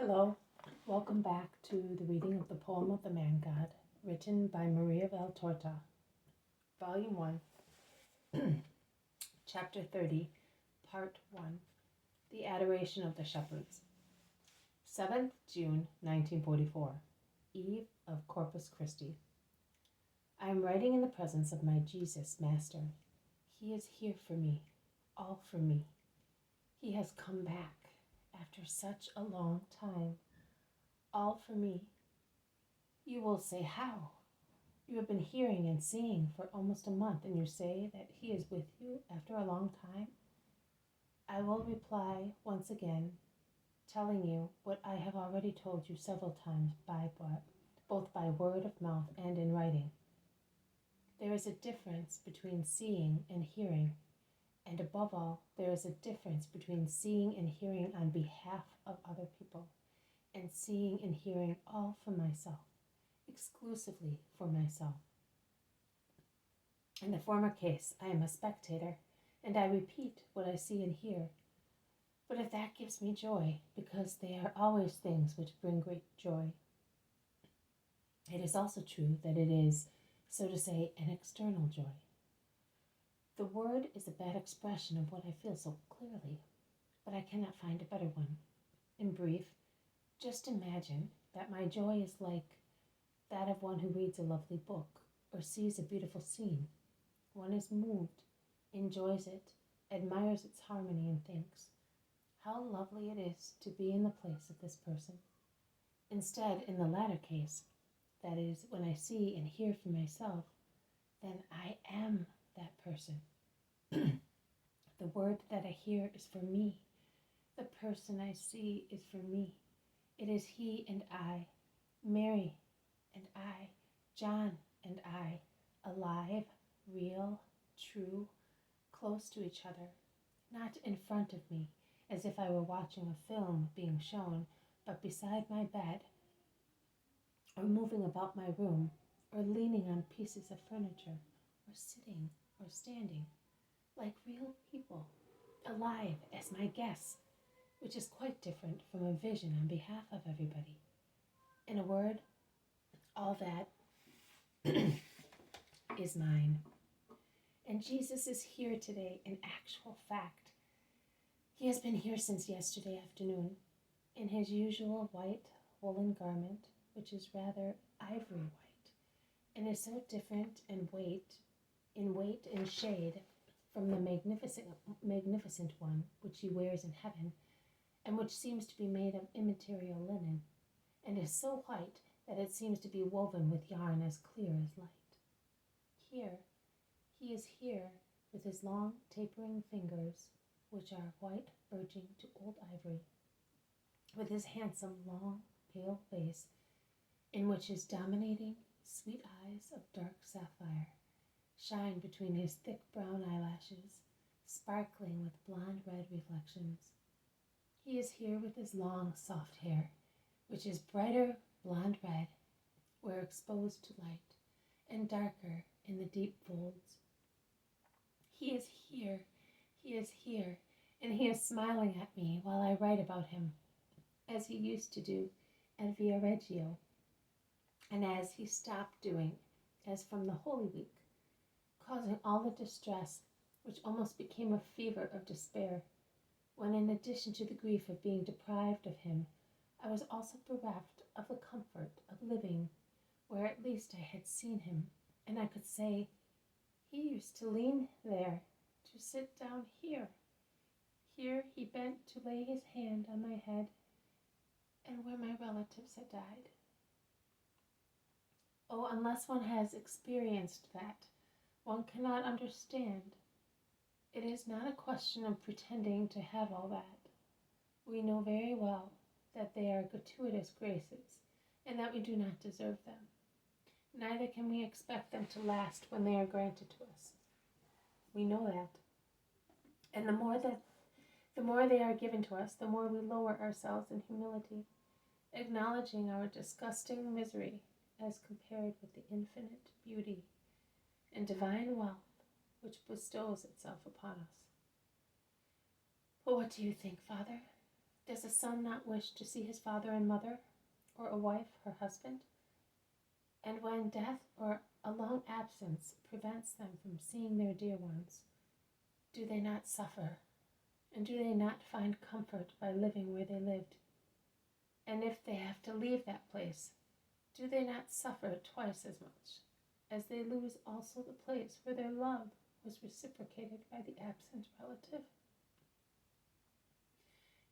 Hello, welcome back to the reading of the poem of the Man God, written by Maria Valtorta, Volume 1, Chapter 30, Part 1, The Adoration of the Shepherds. 7th June 1944, Eve of Corpus Christi. I am writing in the presence of my Jesus, Master. He is here for me, all for me. He has come back after such a long time. All for me. You will say, how? You have been hearing and seeing for almost a month, and you say that he is with you after a long time? I will reply once again, telling you what I have already told you several times, both by word of mouth and in writing. There is a difference between seeing and hearing, and above all, there is a difference between seeing and hearing on behalf of other people, and seeing and hearing all for myself, exclusively for myself. In the former case, I am a spectator, and I repeat what I see and hear. But if that gives me joy, because they are always things which bring great joy, it is also true that it is, so to say, an external joy. The word is a bad expression of what I feel so clearly, but I cannot find a better one. In brief, just imagine that my joy is like that of one who reads a lovely book or sees a beautiful scene. One is moved, enjoys it, admires its harmony, and thinks, how lovely it is to be in the place of this person. Instead, in the latter case, that is, when I see and hear for myself, then I am that person. The word that I hear is for me. The person I see is for me. It is he and I, Mary and I, John and I, alive, real, true, close to each other, not in front of me, as if I were watching a film being shown, but beside my bed, or moving about my room, or leaning on pieces of furniture, or sitting or standing, like real people, alive as my guests, which is quite different from a vision on behalf of everybody. In a word, all that is mine. And Jesus is here today in actual fact. He has been here since yesterday afternoon, in his usual white woolen garment, which is rather ivory white, and is so different in weight and shade from the magnificent one which he wears in heaven, and which seems to be made of immaterial linen, and is so white that it seems to be woven with yarn as clear as light. Here, he is here with his long tapering fingers, which are white verging to old ivory, with his handsome, long, pale face, in which his dominating, sweet eyes of dark sapphire shine between his thick brown eyelashes, sparkling with blonde red reflections. He is here with his long, soft hair, which is brighter blonde red where exposed to light, and darker in the deep folds. He is here, and he is smiling at me while I write about him, as he used to do at Viareggio, and as he stopped doing, as from the Holy Week, causing all the distress which almost became a fever of despair, when in addition to the grief of being deprived of him, I was also bereft of the comfort of living where at least I had seen him, and I could say, he used to lean there, to sit down here. Here he bent to lay his hand on my head, and where my relatives had died. Oh, unless one has experienced that, one cannot understand. It is not a question of pretending to have all that. We know very well that they are gratuitous graces, and that we do not deserve them. Neither can we expect them to last when they are granted to us. We know that. And the more they are given to us, the more we lower ourselves in humility, acknowledging our disgusting misery as compared with the infinite beauty and divine wealth which bestows itself upon us. But what do you think, Father? Does Does a son not wish to see his father and mother, or a wife her husband? And when death or a long absence prevents them from seeing their dear ones, do they not suffer? And do they not find comfort by living where they lived? And if they have to leave that place, do they not suffer twice as much, as they lose also the place where their love was reciprocated by the absent relative?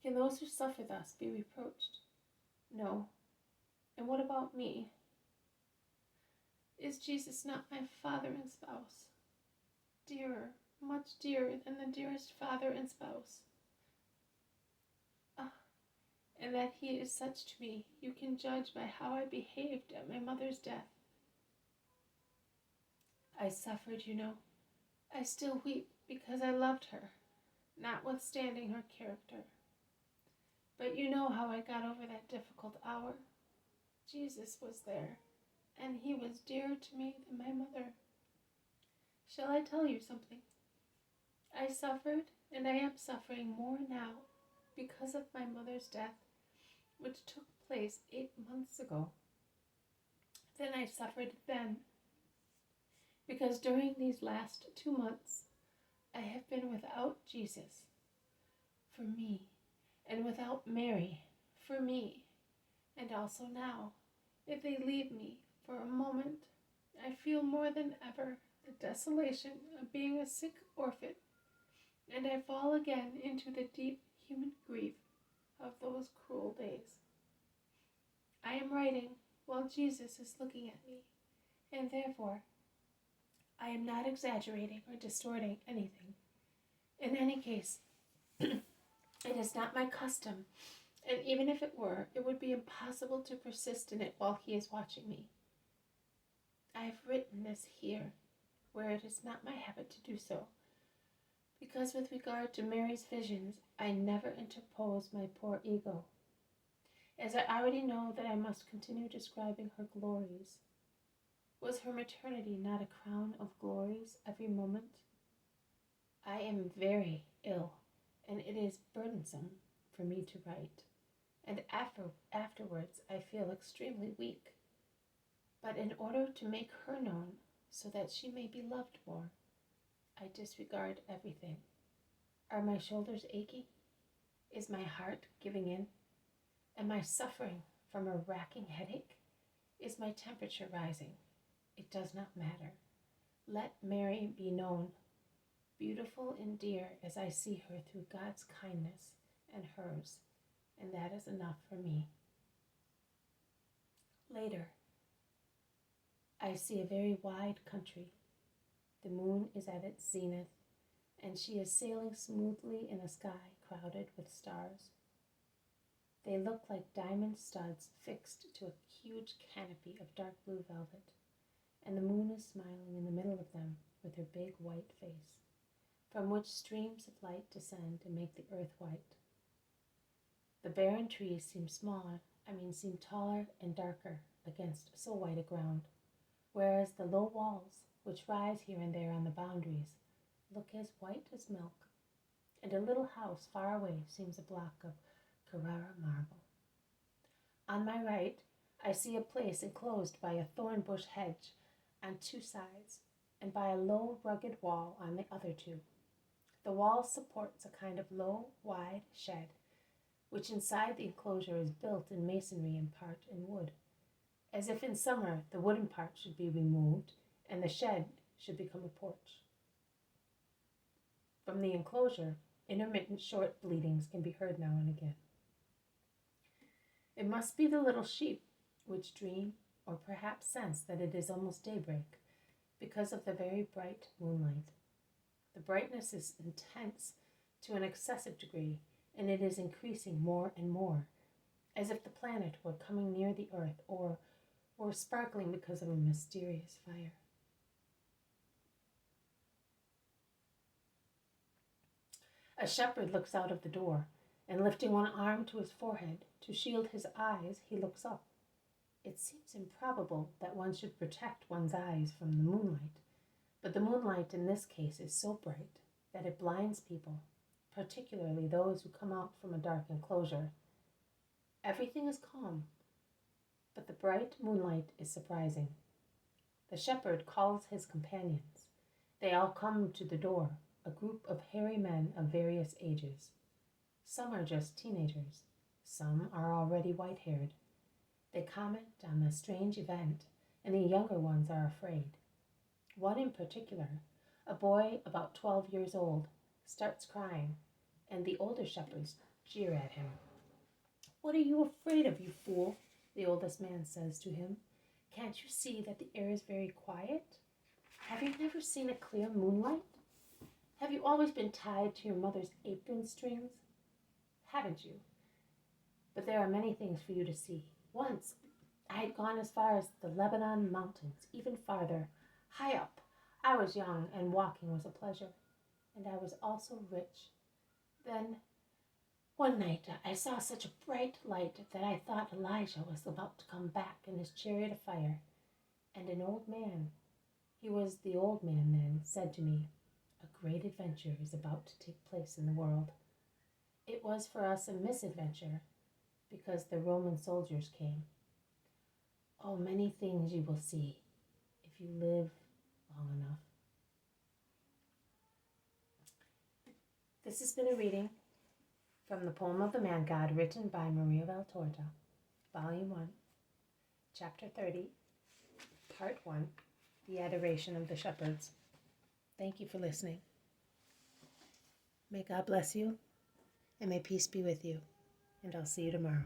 Can those who suffer thus be reproached? No. And what about me? Is Jesus not my father and spouse? Dearer, much dearer than the dearest father and spouse. Ah, and that he is such to me, you can judge by how I behaved at my mother's death. I suffered, you know. I still weep because I loved her, notwithstanding her character. But you know how I got over that difficult hour. Jesus was there, and he was dearer to me than my mother. Shall I tell you something? I suffered, and I am suffering more now because of my mother's death, which took place 8 months ago, than I suffered then. Because during these last 2 months, I have been without Jesus for me, and without Mary for me, and also now, if they leave me for a moment, I feel more than ever the desolation of being a sick orphan, and I fall again into the deep human grief of those cruel days. I am writing while Jesus is looking at me, and therefore I am not exaggerating or distorting anything. In any case, it is not my custom, and even if it were, it would be impossible to persist in it while he is watching me. I have written this here, where it is not my habit to do so, because with regard to Mary's visions, I never interpose my poor ego, as I already know that I must continue describing her glories. Was her maternity not a crown of glories every moment? I am very ill, and it is burdensome for me to write, and afterwards I feel extremely weak. But in order to make her known, so that she may be loved more, I disregard everything. Are my shoulders aching? Is my heart giving in? Am I suffering from a racking headache? Is my temperature rising? It does not matter. Let Mary be known, beautiful and dear as I see her through God's kindness and hers, and that is enough for me. Later, I see a very wide country. The moon is at its zenith, and she is sailing smoothly in a sky crowded with stars. They look like diamond studs fixed to a huge canopy of dark blue velvet, and the moon is smiling in the middle of them with her big white face, from which streams of light descend and make the earth white. The barren trees seem taller and darker against so white a ground, whereas the low walls, which rise here and there on the boundaries, look as white as milk, and a little house far away seems a block of Carrara marble. On my right, I see a place enclosed by a thorn bush hedge on 2 sides, and by a low, rugged wall on the other 2. The wall supports a kind of low, wide shed, which inside the enclosure is built in masonry and part in wood, as if in summer the wooden part should be removed and the shed should become a porch. From the enclosure, intermittent short bleatings can be heard now and again. It must be the little sheep which dream or perhaps sense that it is almost daybreak because of the very bright moonlight. The brightness is intense to an excessive degree, and it is increasing more and more, as if the planet were coming near the earth or were sparkling because of a mysterious fire. A shepherd looks out of the door, and lifting one arm to his forehead to shield his eyes, he looks up. It seems improbable that one should protect one's eyes from the moonlight, but the moonlight in this case is so bright that it blinds people, particularly those who come out from a dark enclosure. Everything is calm, but the bright moonlight is surprising. The shepherd calls his companions. They all come to the door, a group of hairy men of various ages. Some are just teenagers. Some are already white-haired. They comment on the strange event, and the younger ones are afraid. One in particular, a boy about 12 years old, starts crying, and the older shepherds jeer at him. "What are you afraid of, you fool?" the oldest man says to him. "Can't you see that the air is very quiet? Have you never seen a clear moonlight? Have you always been tied to your mother's apron strings? Haven't you? But there are many things for you to see. Once I had gone as far as the Lebanon mountains, even farther, high up. I was young, and walking was a pleasure, and I was also rich. Then, one night, I saw such a bright light that I thought Elijah was about to come back in his chariot of fire, and an old man, he was the old man then, said to me, 'A great adventure is about to take place in the world.' It was for us a misadventure, because the Roman soldiers came. Oh, many things you will see if you live long enough." This has been a reading from the poem of the Man God, written by Maria Valtorta, Volume 1, Chapter 30, Part 1, The Adoration of the Shepherds. Thank you for listening. May God bless you, and may peace be with you, and I'll see you tomorrow.